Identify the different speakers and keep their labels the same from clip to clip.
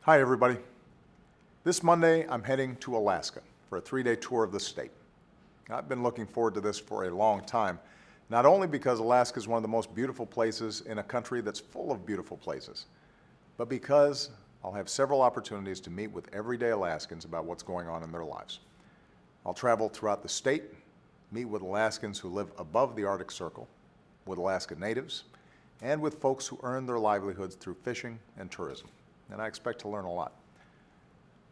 Speaker 1: Hi, everybody. This Monday, I'm heading to Alaska for a 3-day tour of the state. I've been looking forward to this for a long time, not only because Alaska is one of the most beautiful places in a country that's full of beautiful places, but because I'll have several opportunities to meet with everyday Alaskans about what's going on in their lives. I'll travel throughout the state, meet with Alaskans who live above the Arctic Circle, with Alaska natives, and with folks who earn their livelihoods through fishing and tourism. And I expect to learn a lot.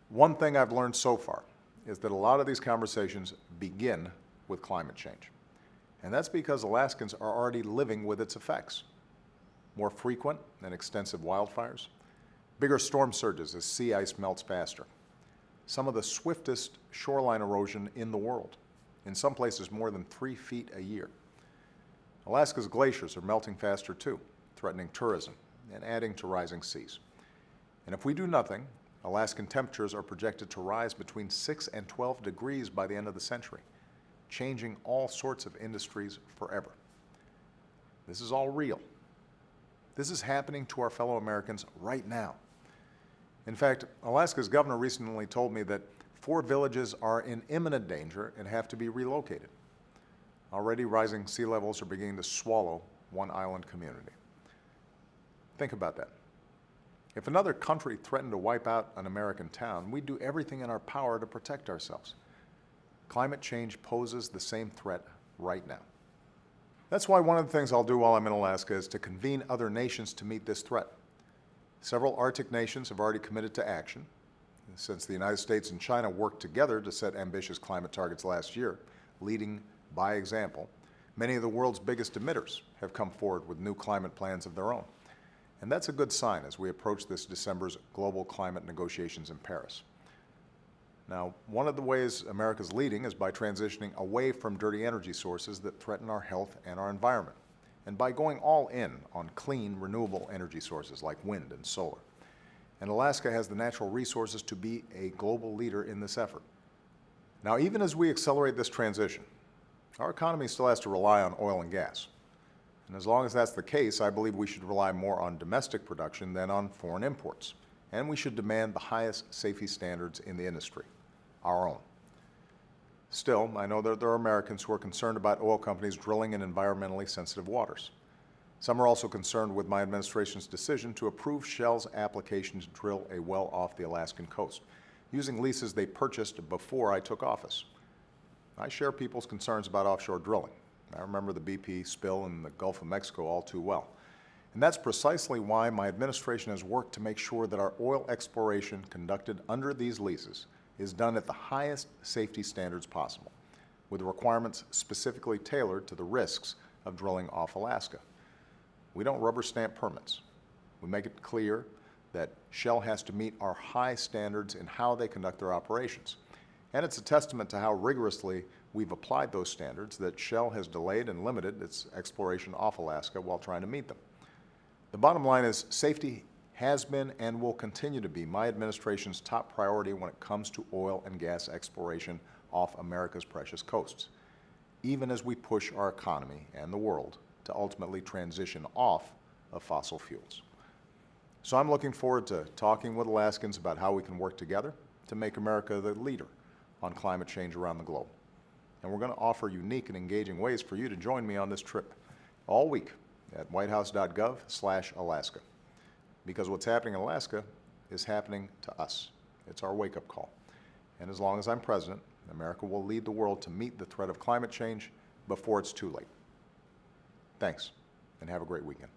Speaker 1: One thing I've learned so far is that a lot of these conversations begin with climate change. And that's because Alaskans are already living with its effects. More frequent and extensive wildfires, bigger storm surges as sea ice melts faster, some of the swiftest shoreline erosion in the world, in some places more than 3 feet a year. Alaska's glaciers are melting faster too, threatening tourism and adding to rising seas. And if we do nothing, Alaskan temperatures are projected to rise between 6 and 12 degrees by the end of the century, changing all sorts of industries forever. This is all real. This is happening to our fellow Americans right now. In fact, Alaska's governor recently told me that 4 villages are in imminent danger and have to be relocated. Already rising sea levels are beginning to swallow one island community. Think about that. If another country threatened to wipe out an American town, we'd do everything in our power to protect ourselves. Climate change poses the same threat right now. That's why one of the things I'll do while I'm in Alaska is to convene other nations to meet this threat. Several Arctic nations have already committed to action. Since the United States and China worked together to set ambitious climate targets last year, leading by example, many of the world's biggest emitters have come forward with new climate plans of their own. And that's a good sign as we approach this December's global climate negotiations in Paris. Now, one of the ways America's leading is by transitioning away from dirty energy sources that threaten our health and our environment, and by going all in on clean, renewable energy sources like wind and solar. And Alaska has the natural resources to be a global leader in this effort. Now, even as we accelerate this transition, our economy still has to rely on oil and gas. And as long as that's the case, I believe we should rely more on domestic production than on foreign imports. And we should demand the highest safety standards in the industry, our own. Still, I know that there are Americans who are concerned about oil companies drilling in environmentally sensitive waters. Some are also concerned with my administration's decision to approve Shell's application to drill a well off the Alaskan coast, using leases they purchased before I took office. I share people's concerns about offshore drilling. I remember the BP spill in the Gulf of Mexico all too well. And that's precisely why my administration has worked to make sure that our oil exploration conducted under these leases is done at the highest safety standards possible, with requirements specifically tailored to the risks of drilling off Alaska. We don't rubber stamp permits. We make it clear that Shell has to meet our high standards in how they conduct their operations. And it's a testament to how rigorously we've applied those standards that Shell has delayed and limited its exploration off Alaska while trying to meet them. The bottom line is safety has been and will continue to be my administration's top priority when it comes to oil and gas exploration off America's precious coasts, even as we push our economy and the world to ultimately transition off of fossil fuels. So I'm looking forward to talking with Alaskans about how we can work together to make America the leader on climate change around the globe. And we're going to offer unique and engaging ways for you to join me on this trip all week at whitehouse.gov/Alaska. Because what's happening in Alaska is happening to us. It's our wake-up call. And as long as I'm president, America will lead the world to meet the threat of climate change before it's too late. Thanks, and have a great weekend.